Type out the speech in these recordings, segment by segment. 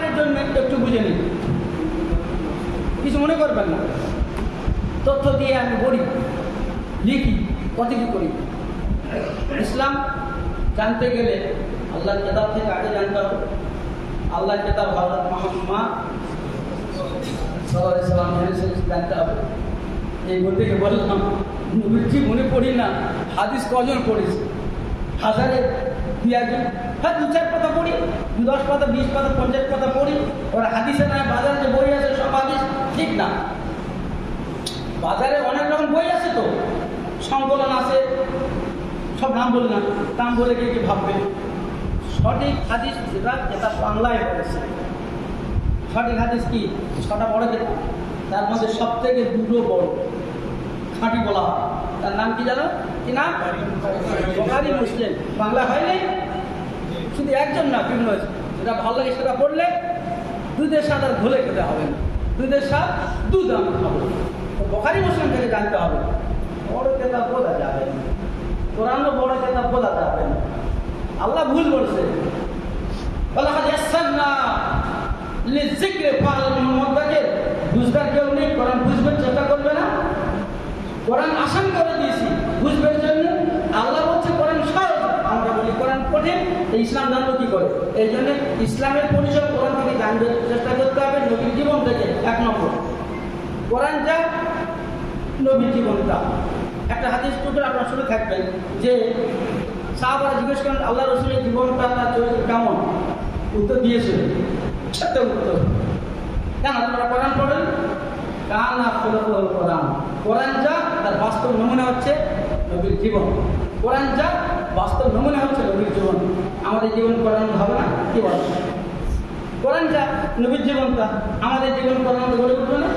আজকালের জন্য একটু বুঝে নিন, কিছু মনে করবেন না। তথ্য দিয়ে আমি বলি, লিখি, কত কি করি। ইসলাম জানতে গেলে আল্লাহর কিতাব থেকে আগে জানতে হবে। আল্লাহর কিতাব হযরত মুহাম্মদ সাল্লাল্লাহু আলাইহি ওয়াসাল্লাম জানতে হবে। এই বই থেকে বললাম, নবীজি মনে পড়ি না হাদিস কজন পড়েছে, হাজারে দুই একজন, হ্যাঁ 2-4 পাতা পড়ি, 10 পাতা 20 পাতা 50 পাতা পড়ি। ওরা হাদিসে না, বাজারে যে বই আছে সব হাদিস ঠিক না। বাজারে অনেক রকম বই আছে, তো সংকলন আছে, সব নাম বলি না, নাম বলে কি ভাববে। সঠিক হাদিস যেটা বাংলায় হয়েছে, সঠিক হাদিস কি 6টা বড় কিতাব, তার মধ্যে সব থেকে 2টো বড় খাঁটি বলা হয়। তার নাম কি জানো? কি নাম? বুখারী মুসলিম। বাংলা হয়নি, শুধু একজন না, বিভিন্ন হয়েছে। যেটা ভালো লাগে সেটা পড়লে দুধের স্বাদ আর ঘোলে খেতে হবে না, দুধের স্বাদ দুধ আমরা খাবো। তো বুখারী মুসলিম থেকে জানতে হবে। বড় কিতাব বলা যাবে না, কোরআনও বড় কিতাব বলা যাবে না। আল্লাহ ভুল বলছে, ওয়ালাকাদ ইয়াসসারনা লিযিকরি ফাহাল মিন মুদ্দাকির। বুঝবার কেউ নেই, কোরআন বুঝবেন চেষ্টা করবে না। কোরআন আসান করে দিয়েছি বুঝবার জন্য। আল্লাহ বলছে কোরআন সহজ, আমরা বলি কোরআন কঠিন। ইসলাম জানবো কি করে? এই জন্য ইসলামের পরিচয় কোরআন থেকে জানতে চেষ্টা করতে হবে, নবীর জীবন থেকে। 1 নম্বর, কোরআন যা, নবীর জীবনটা। একটা হাদিস টুকরা আপনার শুনে থাকবেন যে সাহাবারা জিজ্ঞেস করেন আল্লাহ রসুলের জীবনটা, তার চরিত্র কেমন? উত্তর দিয়েছে, ছোট্ট উত্তর, কেন তোমরা কোরআন পড়েন? কানা খুলুকুল কোরআন। কোরআন যা, তার বাস্তব নমুনা হচ্ছে নবীর জীবন। কোরআন যা, বাস্তব নমুনা হচ্ছে নবীর জীবন। আমাদের জীবন কোরআন হবে না, কি বল? কোরআন যা, নবীর জীবনটা, আমাদের জীবন কোরআন গড়ে উঠবে না,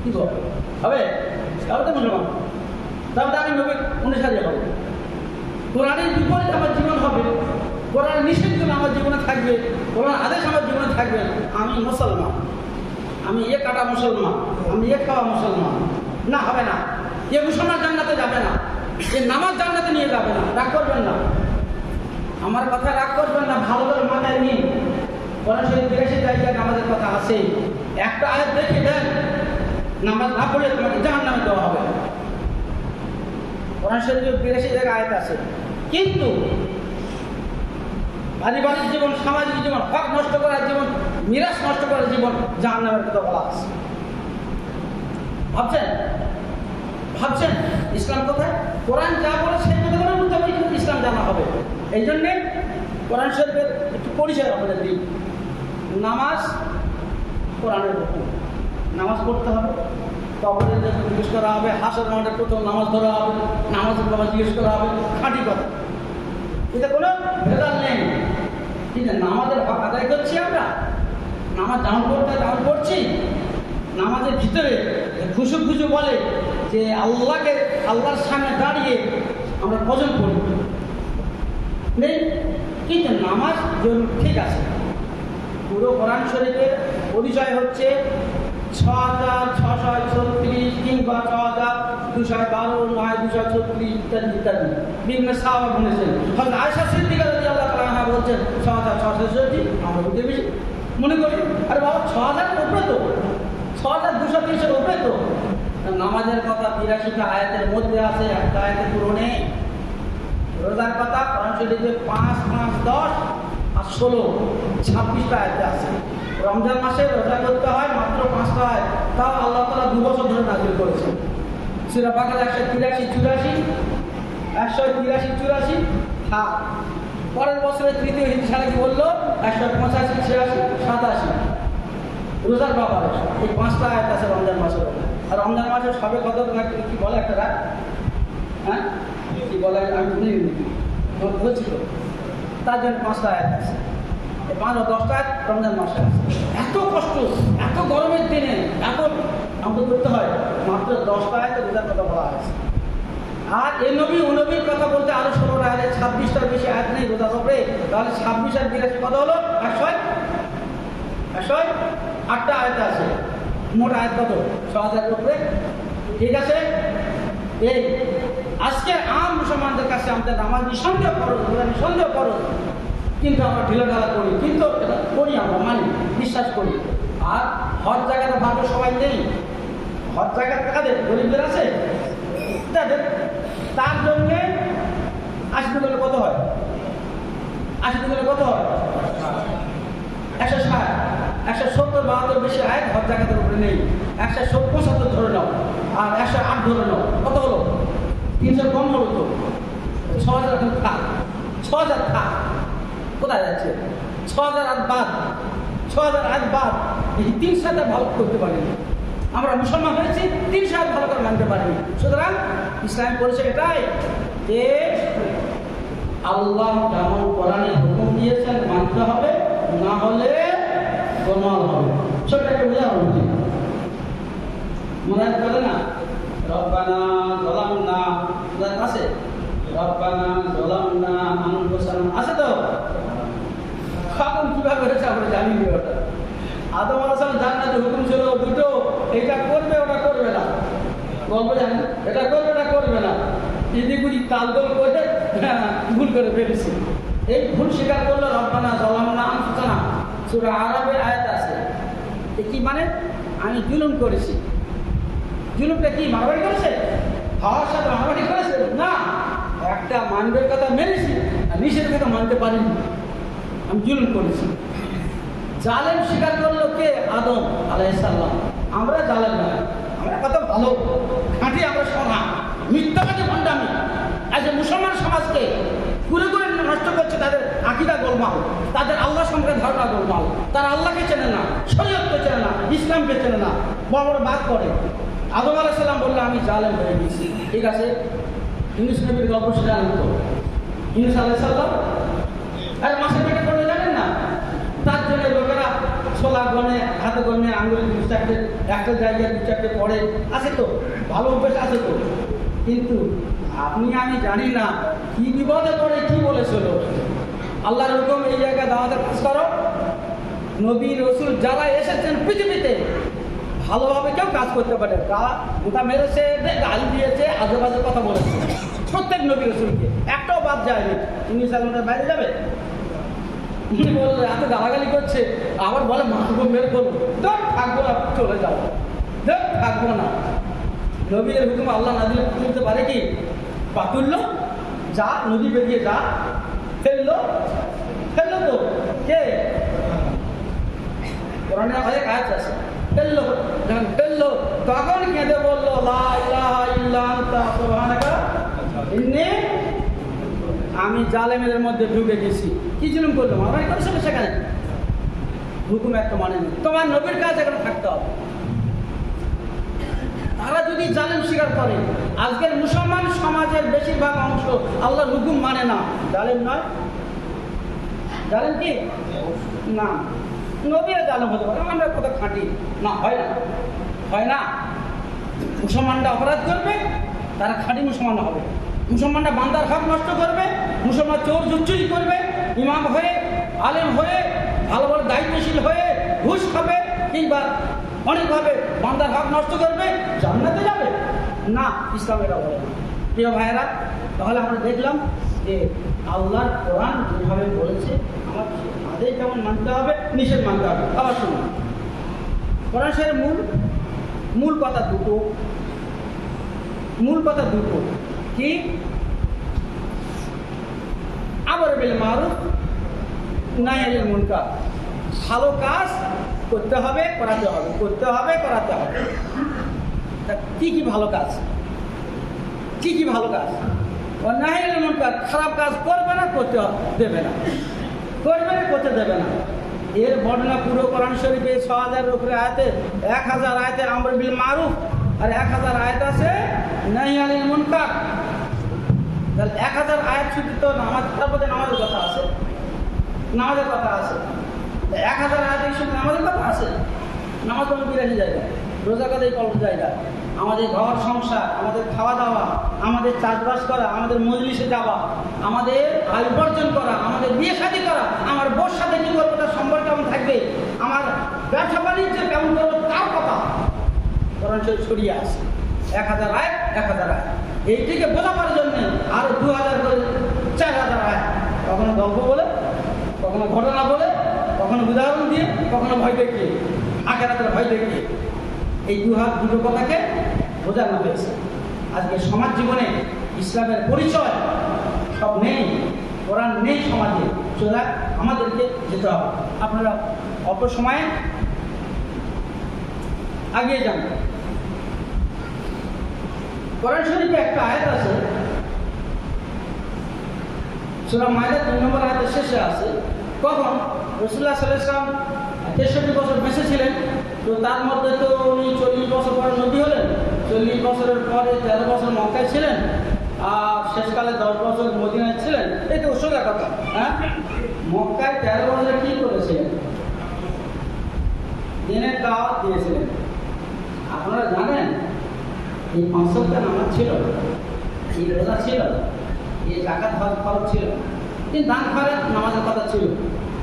কি বল? হবে? তাহলে তো মুসলমান, তাহলে আমি নবীর অনুসারী হব। কোরআনের বিপরীত আমার জীবন হবে, কোরআন নিষেধ আমার জীবনে থাকবে, কোরআন আদেশ আমার জীবনে থাকবে, আমি মুসলমান, আমি এ কাটা মুসলমান, আমি এ খাওয়া মুসলমান। না, হবে না। এ মুসলমান জান্নাতে যাবে না, এ নামাজ জান্নাতে নিয়ে যাবে না। রাগ করবেন না, আমার কথা রাগ করবেন না, ভালো করে মাথায় নিন। কোরআন শরীফ 82 জায়গায় নামাজের কথা আছে। একটা আয়াত দেখে দেন, নামাজ না পড়লে তোমাকে জাহান্নামে দেওয়া হবে। কোরআন শরীফে 82 জায়গায় আয়াত আছে। কিন্তু পারিবারিক জীবন, সামাজিক জীবন, হক নষ্ট করার জীবন, মিরাস নষ্ট করার জীবন, জাহান্নামের কথা বলা আছে। ভাবছেন ইসলাম কোথায়? কোরআন যা বলে সেই কথাগুলোর মধ্যে কিন্তু ইসলাম জানা হবে। এই জন্যে কোরআন শরীফের একটু পরিচয় আমাদের দিন। নামাজ কোরআনের হুকুম, নামাজ পড়তে হবে। কবরের যখন জিজ্ঞেস করা হবে, হাসর মাঠে প্রথম নামাজ ধরা হবে, নামাজের বাবা জিজ্ঞেস করা হবে, খাঁটি কথা, এটা কোনো ভেদাল নেই। ঠিক আছে, নামাজের হক আদায় করছি আমরা, নামাজ যেমন পড়তে তেমন পড়ছি। নামাজের ভিতরে খুশু খুশু বলে যে আল্লাহর সামনে দাঁড়িয়ে আমরা ভজন করি নেই, কিন্তু নামাজ জরুরি, ঠিক আছে। পুরো কোরআন শরীফের পরিচয় হচ্ছে 6636 কিংবা 6212, 9236 ইত্যাদি ইত্যাদি বিভিন্ন সাহাবা বলেছেন। হযরত আয়েশা সিদ্দিকা রাদিয়াল্লাহু তাআলা আনহা বলছেন 6666, আমরা বুঝতে বেশি মনে করি আরে বাবা 6000 উপরে তো, 6230 এর উপরে তো। নামাজের কথা 82টা আয়াতের মধ্যে আছে, একটা আয়াতে পুরো নেই। রোজার কথা কোরআন শরীফে 5, 5, 10 আর 16, 26টা আয়াতে আছে। রমজান মাসে রোজা করতে হয় মাত্র 5টা আয়াত, তাও আল্লাহ তাআলা 2 বছর ধরে নাযিল করেছেন। সূরা বাকারা 183, 84, 183, 84, হ্যাঁ। পরের বছরের তৃতীয় হিজরি সালে কি বললো? 185, 86, 87 রোজার ব্যাপারে। এই 5টা আয়াত আছে রমজান মাসে। আর রমজান মাসে সবে কত কি বলে একটা রাত, হ্যাঁ কি বলে আমি ভুলিনি, বলছি তো, তার জন্য 5টা আয়াত আছে। 5 ও 10টা আয়াত রমজান মাসে আছে। এত কষ্ট, এত গরমের দিনে এত আমাকে করতে হয়, মাত্র 10টা আয়াতে রোজার কথা বলা হয়েছে। আর এ নবী ও নবীর কথা বলতে আরো 16টা আয়াত, 26টার বেশি আয়াত নেই রোজার উপরে। তাহলে 26 আর 82 কত হলো? 108টা আয়াত আছে। মোট আয়াত কত? 6000 উপরে। ঠিক আছে, এই আজকে আম মুসলমানদের কাছে আমাদের নামাজ নিঃসন্দেহ করো, রোজা নিঃসন্দেহ করো, কিন্তু আমরা ঢিলাঢালা করি, কিন্তু এটা করি, আমরা মানি, বিশ্বাস করি। আর হজ জায়গাটা ভাগ্য সবাই নেই। হজ জায়গাটা কাদের? গরিবদের আছে, তাদের। তার জন্যে 80 গেলে কত হয়? 80 গেলে কত হয়? 160, 170, 72 বেশি আয় হজ জায়গাদের উপরে নেই। 175 ধরে নাও, আর 108 ধরে নাও, কত হলো? 300 কম হলো তো। 6000 এখন থাক, 6000 থাক। কোথায় যাচ্ছে? 6000 আজ বাদ, 6000 আজ বাদ। এই 300 ভালো করতে পারিনি আমরা, মুসলমান হয়েছি, 300 ভালো করে মানতে পারিনি। সুতরাং ইসলাম বলেছে এটাই যে আল্লাহ যেমন কোরআনে হুকুম দিয়েছেন মানতে হবে, না হলে গোলমাল হবে। ছোটটাকে বোঝা উচিত। মনে করে না রব্বানা যালামনা, আছে রব্বানা যালামনা আনফুসানা, আছে তো? কখন কিভাবে হয়েছে আমরা জানি না। ওটা আদম আলাইহিস সালাম জান্নাতে হুকুম ছিল দুটো, এটা করবে ওটা করবে না। গল্প জানেন, এটা করবে এটা করবে না। ইদিগুড়ি তালগোল করে ভুল করে ফেলেছি। এই ভুল স্বীকার করলো রব্বানা যালামনা আনফুসানা। সূরা আরাফে আয়াত আছে। কি মানে? আমি জুলুম করেছি। জুলুমটা কি মারামারি করেছে? হাওয়ার সাথে মারামারি করেছে না, একটা মানবের কথা মেনেছি আর নিষেধ কথা মানতে পারিনি, আমি জুলুম করেছি। জালেম স্বীকার করলো কে? আদম আলাইহিস সালাম। আমরা জালেম না, আমরা কত ভালো খাঁটি, আমরা সোনা, মিথ্যাবাদী ভণ্ডামি। আজ মুসলমান সমাজকে ঘুরে ঘুরে নষ্ট করছে। তাদের আকীদা গোলমাল, তাদের আল্লাহ সম্পর্কে ধারণা গোলমাল। তারা আল্লাহকে চেনে না, শরীয়তকে চেনে না, ইসলামকে চেনে না, বড় বড় বাদ করে। আদম আলাইহিস সালাম বললো আমি জালেম হয়ে গেছি। ঠিক আছে, ইউনূস নবীর গল্প জানেন তো? ইউনূস আলাইহিস সালাম আর মাছের পেটে পড়ে জানেন না? তার জন্য লোকেরা ছোলা গনে, হাতে গনে, আঙুলে 2-4টে, একটা জায়গায় 2-4টে পড়ে, আছে তো, ভালো অভ্যাস আছে তো। কিন্তু আপনি আমি জানি না কি বিপদে পড়ে কি বলেছিল। আল্লাহর হুকুম এই জায়গায় দাওয়াতের কাজ করো। নবী রসুল যারা এসেছেন পৃথিবীতে ভালোভাবে কেউ কাজ করতে পারে, গোটা মেরেছে, গালি দিয়েছে, আজে বাজে কথা বলেছে প্রত্যেক নবী রসুলকে, একটাও বাদ যায়নি। তুমি সালামের বাইরে যাবে? বললে এত গালাগালি করছে, আবার বলে মাহবুব মেরে করবো, থাকবো না, চলে যাবো, থাকবো না। নবীর হুকুম আল্লাহ না দিলে তুলতে পারে কি? তুললো, যা নদী বেরিয়ে যা, ফেললো তো কে? কোরআনে অনেক আয়াত আছে। ফেললো, যখন ফেললো তখন কেঁদে বললো লা ইলাহা ইল্লা আনতা সুবহানাকা ইন্নী, আমি জালেমের মধ্যে ঢুকে গেছি। কি জুলুম করলো? মারামারি করেছিল সেখানে, হুকুম একটা মানেনি। তোমার নবীর কাজ এখানে থাকতে হবে। তারা যদি জালেম স্বীকার করে, আজকের মুসলমান সমাজের বেশিরভাগ অংশ আল্লাহর হুকুম মানে না, জালেম নয়? জালেম কি না? নবীরা জালেম হতে পারে, আমরা কত খাঁটি না, হয় না, হয় না। মুসলমানরা অপরাধ করবে, তারা খাঁটি মুসলমান হবে। মুসলমানরা বান্দার হক নষ্ট করবে, মুসলমান চোর চুরি করবে, ইমাম হয়ে, আলেম হয়ে, ভালো ভালো দায়িত্বশীল হয়ে ঘুষ খাবে, কিংবা অনেকভাবে বান্দার হক নষ্ট করবে, জান্নাতে যাবে না। ইসলাম এটা বলে না। প্রিয় ভাইয়েরা, তাহলে আমরা দেখলাম যে আল্লাহর কোরআন যেভাবে বলেছে আমার আদেশ যেমন মানতে হবে, নিষেধ মানতে হবে। আবার শুনুন, কোরআন শরীফের মূল কথা দুটো, কি? আমর বিল মারুফ নাহি আনিল মুনকার। ভালো কাজ করতে হবে, করাতে হবে, করতে হবে, করাতে হবে। কি কি ভালো কাজ? কি কি ভালো কাজ? নাহি আনিল মুনকার, খারাপ কাজ করবে না, করতে দেবে না, করবে না, করতে দেবে না। এর বর্ণনা পুরো কোরআন শরীফে 6000-এর উপরে আয়াতে, 1000 আয়াতে আমর বিল মারুফ, আর 1000 আয়াত আছে নাহি আনিল মুনকার। তাহলে 1000 আয়াত শুধু তো নামাজ, তারপরে নামাজের কথা আছে, নামাজের কথা আছে। 1000 আয়াতে শুধু নামাজের কথা আছে। নামাজ তো 82 জায়গা, রোজা কাদাই কল্প জায়গা, আমাদের ঘর সংসার, আমাদের খাওয়া দাওয়া, আমাদের চাষবাস করা, আমাদের মজলিসে যাওয়া, আমাদের আয় উপার্জন করা, আমাদের বিয়ে শাদী করা, আমার বোর সাথে কি করবো, তার সম্পর্ক কেমন থাকবে, আমার ব্যবসা বাণিজ্য কেমন করবো, তার কথা কোরআন শরীফ ছড়িয়ে আসে। 1000 আয়াত, 1000 আয়াত। এইটিকে বোঝাবার জন্য আরো 2000 করে 4000 আয়াত। কখনো গল্প বলে কখনো ঘটনা বলে, কখনো উদাহরণ দিয়ে, কখনো ভয় দেখিয়ে, আখেরাতের ভয় দেখিয়ে। এই দুটো কথাকে বোঝানো হয়েছে। আজকে সমাজ জীবনে ইসলামের পরিচয় সব নেই, কোরআন নেই সমাজে, সুতরাং আমাদেরকে যেতে হবে। আপনারা অল্প সময়ে আগিয়ে যান। কোরআন শরীফে একটা আয়াত আছে, সূরা মাইদা 3 নম্বর আয়াতের শেষে আছে। কখন রাসূলুল্লাহ সাল্লাল্লাহু আলাইহি ওয়াসাল্লাম 63 বছর বেঁচে ছিলেন, তো তার মধ্যে তো উনি 40 বছর পরে নবী হলেন, 40 বছরের পরে 13 বছর মক্কায় ছিলেন, আর শেষকালে 10 বছর মদিনায় ছিলেন। এই তো সোজা কথা। হ্যাঁ, মক্কায় 13 বছরে কি করেছিলেন? দিনের দাওয়াত দিয়েছিলেন। আপনারা জানেন এই 5 ওয়াক্ত নামাজ ছিল, এই রোজা ছিল, এই যাকাত খরচ ছিল, কিন্তু দান খরচ নামাজের কথা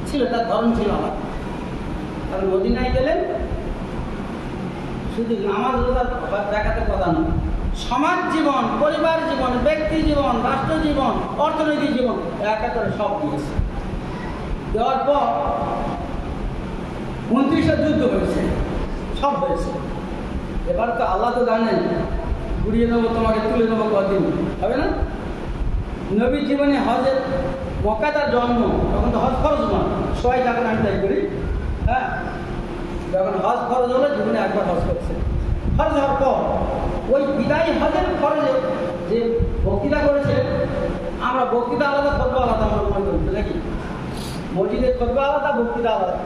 ছিল, তার ধরন ছিল আলাদা। কারণ মদিনায় গেলেন শুধু নামাজ রোজা দেখাতে কথা নয়, সমাজ জীবন, পরিবার জীবন, ব্যক্তি জীবন, রাষ্ট্র জীবন, অর্থনৈতিক জীবন একা করে সব দিয়েছে। দেওয়ার পর 29টা যুদ্ধ হয়েছে, সব হয়েছে। এবার তো আল্লাহ তো জানেন, ঘুরিয়ে নেবো তোমাকে, তুলে নেবো কদিন, হবে না? নবীর জীবনে হজের মক্কা তার জন্ম, তখন তো হজ খরচ নয়, সবাই যখন আমি তাই করি। হ্যাঁ, যখন হজ খরচ হলো জীবনে একবার হজ করেছে। খরচ হওয়ার পর ওই বিদায়ী হজের খরচে যে বক্তৃতা করেছে, আমরা বক্তৃতা আলাদা, খতবা আলাদা আমরা মনে করতে দেখি। মসজিদের খতবা আলাদা, বক্তৃতা আলাদা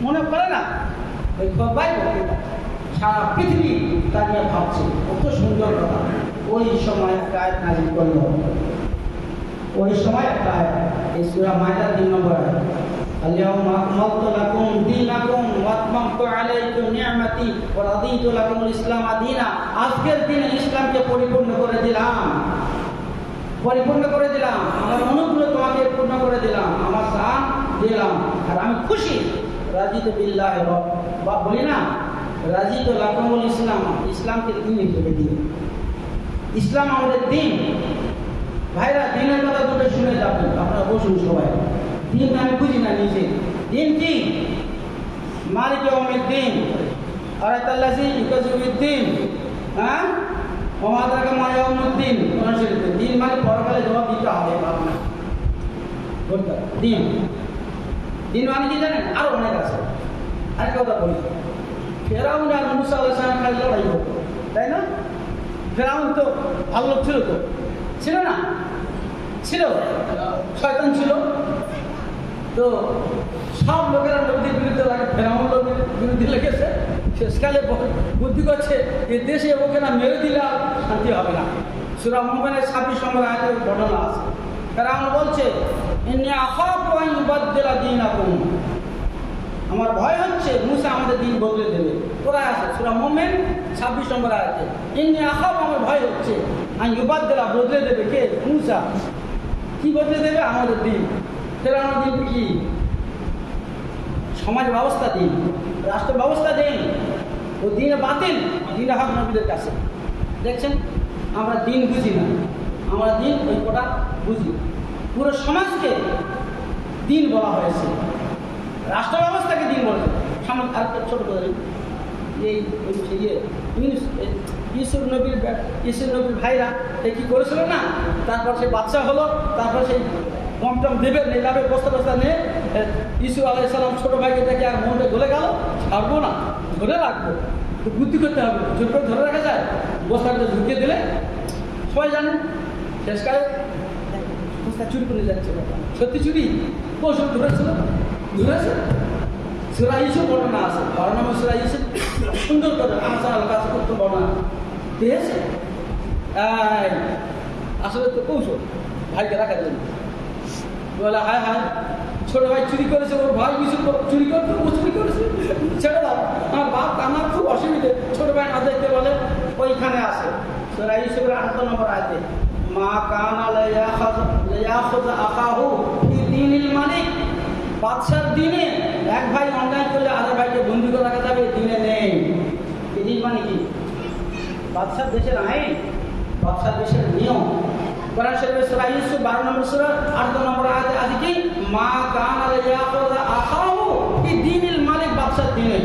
মনে করে না? ওই খতবাই বক্তৃতা, সারা পৃথিবী তা নিয়ে ভাবছে, কত সুন্দর কথা। ওই সময় একটা আয়াত নাযিল করলো, ওই সময় একটা আয়াত, এই সূরা মাইদা 3 নম্বর আয়াত, আল-ইয়াওমা আকমালতু লাকুম দীনাকুম ওয়া আতমামতু আলাইকুম নি'মাতি ওয়া রাদিতু লাকুমুল ইসলাম দীনা। আজকের দিনে ইসলামকে পরিপূর্ণ করে দিলাম, আমার অনুগ্রহ তোমাকে পূর্ণ করে দিলাম, আমার দান দিলাম, আর আমি খুশি। রাজিতু বিল্লাহি বা বলি না, রাজিতু লাকুমুল ইসলাম, ইসলামকে দিন হিসেবে দিয়ে। ইসলাম আমাদের দিন। ভাইরা, দিনের কথা দুটো শুনে যাবেন, আপনারা বসুন সবাই। দিন আমি বুঝি না নিজে, দিন কি? মালিক ইয়াউমিদ্দিন, আরাইতাল্লাযী ইউকাযযিবুদ্দিন, হ্যাঁ, ওয়া মা আদরাকা মা ইয়াউমুদ্দিন। কোরআন শরীফে দিন মানে পরকালে জবাব দিতে হবে, ভাবনা বলতে দিন। দিন মানে কি জানেন? আরো অনেক আছে। আরেক কথা বলি, ফেরাউন আর মুসা আলাইহিস সালাম খালি লড়াই করতো, তাই না? ফেরাউন তো ভালো লোক ছিল, তো ছিল না? ছিল, শয়তান ছিল। তো সব লোকেরা নবীর বিরুদ্ধে লাগে, ফেরাউন লোকের বিরুদ্ধে লেগেছে। শেষকালে বুদ্ধি করছে, এ দেশে ওকে না মেরে দিলে আর শান্তি হবে না। সূরা মুমিনের 26 নম্বর আয়াতের বর্ণনা আছে। ফেরাউন বলছে, ইন্নী আখাফু আন ইউবাদদিলা দীনাকুম, আমার ভয় হচ্ছে মুসা আমাদের দিন বদলে দেবে। কোরআনে আছে সূরা মুমিন 26 নম্বর আয়াতে, ইন্নী আখাফু, আমার ভয় হচ্ছে, আন ইউবাদদিলা, বদলে দেবে কে? মুসা। কি বদলে দেবে? আমাদের দিন। ফেরাউনের দিন কি? সমাজ ব্যবস্থা দিন, রাষ্ট্র ব্যবস্থা দিন, ও দিন বাতিল, দিন হক নবীদের কাছে। দেখছেন, আমরা দিন বুঝি না, আমরা দিন ওই কটা বুঝি। পুরো সমাজকে দিন বলা হয়েছে, রাষ্ট্র ব্যবস্থাকে দিন বলে। সামনে আরেকটা ছোট করে এই ইউসুফ নবীর ভাইরা এই কী করেছিল না, তারপর সে বাচ্চা হলো, তারপর সেই মমটম দেবের নিলামে বস্তা নিয়ে ইউসুফ আলাইহিস সালাম ছোটো ভাইকে দেখে আর মনটা গলে গেল, ছাড়বো না, ধরে রাখবো। তো বুদ্ধি করতে হবে, জোর করে ধরে রাখা যায়? বস্তাটা ঢুকিয়ে দিলে সবাই জানে, শেষকালে বস্তা চুরি করে যাচ্ছে। সত্যি চুরি, কৌশল ধরেছে। সূরা ইউসুফ বর্ণনা আছে, 12 নম্বর সূরা ইউসুফ, সুন্দর করে আমার কাছে করতে বর্ণনা দিয়েছে। আসলে তো কৌশল, ভাইকে রাখার জন্য। বলে হায় হায়, ছোট ভাই চুরি করেছে, ওর ভাই ইউসুফ চুরি করতে, ও চুরি করেছে, ছেড়ে দাও, আমার বাপ, আমার খুব অসুবিধে। ছোট ভাই না দেখতে বলে ওইখানে আছে সূরা ইউসুফের 8 নম্বর আয়াতে, মা কানা লিয়াখুযা আখাহু ফি দীনিল মালিক, বাদশার দিনে এক ভাই অন্যায় করলে আরেক ভাইকে বন্দি করে রাখা যাবে, দিনে নেই। এই দিন মানে কি? বাদশার দেশের আইন, বাদশার দেশের নিয়ম। কোরআন শরীফের সূরা ইউসুফ 12 নম্বর সূরা 8 নম্বর আয়াতে আছে কি মা কানা লিয়াখুযা আখাহু ফি দীনিল মালিক বাদশার দিনে।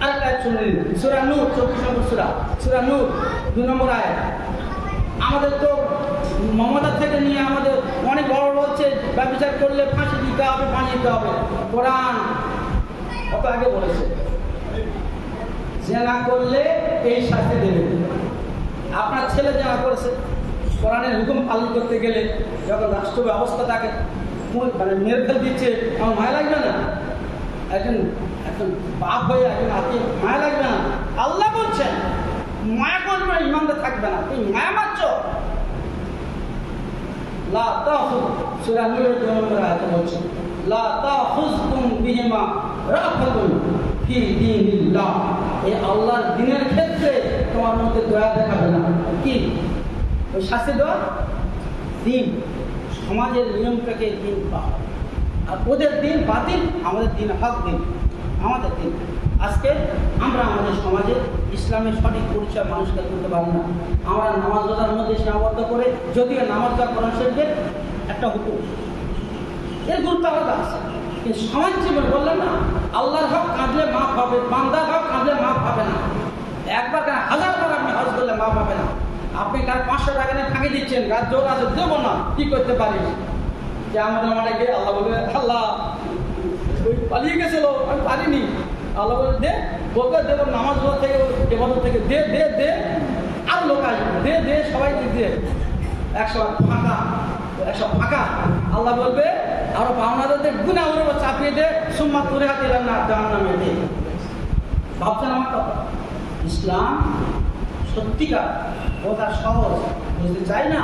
আরেকটা শুনুন সূরা নূর 24 নম্বর সূরা নূর 2 নম্বর আয়াত। আমাদের তো মমতা থেকে নিয়ে আমাদের অনেক বড় বলছে ব্যবচার করলে ফাঁসি দিতে হবে, ফাঁসি দিতে হবে। কোরআন কত আগে বলেছে জেনা করলে এই শাস্তি দেবে। আপনার ছেলে জেনা করেছে, কোরআনের হুকুম পালন করতে গেলে যখন রাষ্ট্র ব্যবস্থা তাকে মানে মেরে ফেল দিচ্ছে, আমার মায়া লাগবে না? একজন বাপ হয়ে একজন আত্মীয় মায়া লাগবে না? আল্লাহ বলছেন মায়া করবে না, ইমানদার থাকবে না, তুমি মায়া মারছ। লা তাখুয সূরা নূরের 2 নম্বর আয়াতে বলছেন লা তাখুযকুম বিহিমা রাফাতুন ফি দীনিল্লাহ। এই আল্লাহর দ্বীনের ক্ষেত্রে তোমার মধ্যে দয়া দেখাবে না। কি ওই শাস্তি দেওয়া? দিন, সমাজের নিয়মটাকে দিন পাওয়া, আর ওদের দিন বাতিল, আমাদের দিন হক দিন, আমাদের দিন। আজকে আমরা আমাদের সমাজে ইসলামের সঠিক পরিচয় মানুষকে করতে পারি না। আমরা নামাজ রোজার মধ্যে সীমাবদ্ধ করে, যদিও নামাজ রোজা কোরআন শরীফের একটা হুকুম, এর গুরুত্ব আলাদা আছে, কিন্তু সমাজ জীবন বললেন না আল্লাহর হক কাঁদলে মাফ হবে, বান্দার হক কাঁদলে মাফ হবে না। একবার কেন 1000 বার আপনি হজ করলে মাফ হবে না। আপনি কার 500 টাকা নিয়ে ফাঁকি দিচ্ছেন, গাছ জোর আছে দেবো না, কি করতে পারি? যে আমাদের মানে গিয়ে আল্লাহ বলবে আল্লাহ ওই পালিয়ে গেছিল, আমি পারিনি। আল্লাহ বলে দে, বলবে দেবো নামাজ রোজা থেকে এবাদত থেকে দে দে দে, আর লোক আসবে দে দে, সবাই দে। 100 ফাঁকা, 100 ফাঁকা। আল্লাহ বলবে আরো পাওনাদের গুনাহ ওর উপর চাপিয়ে দে, সুম্মা তুরে হাতে এলাম না জাহান্নামে দে। ভাবছেন আমার কথা? ইসলাম সত্যিকার কথা সহজ, বুঝতে চাই না।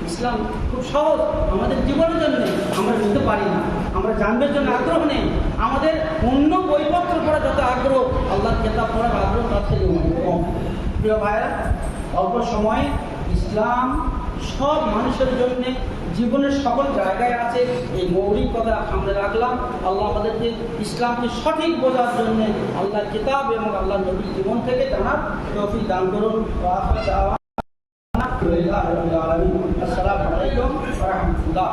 ইসলাম খুব সহজ আমাদের জীবনের জন্য, আমরা বুঝতে পারি না, আমরা জানবার জন্য আগ্রহ নেই। আমাদের অন্য বইপত্র পড়া যত আগ্রহ, আল্লাহর কিতাব পড়ার আগ্রহ তার থেকে কম। প্রিয় ভাইরা, অল্প সময়ে ইসলাম সব মানুষের জন্য জীবনের সকল জায়গায় আছে, এই মৌলিক কথা সামনে রাখলাম। আল্লাহ আমাদেরকে ইসলামকে সঠিক বোঝার জন্য আল্লাহর কিতাব এবং আল্লাহর নবীর জীবন থেকে জানার তৌফিক দান করুন। আসসালামু আলাইকুম ওয়া রাহমাতুল্লাহ।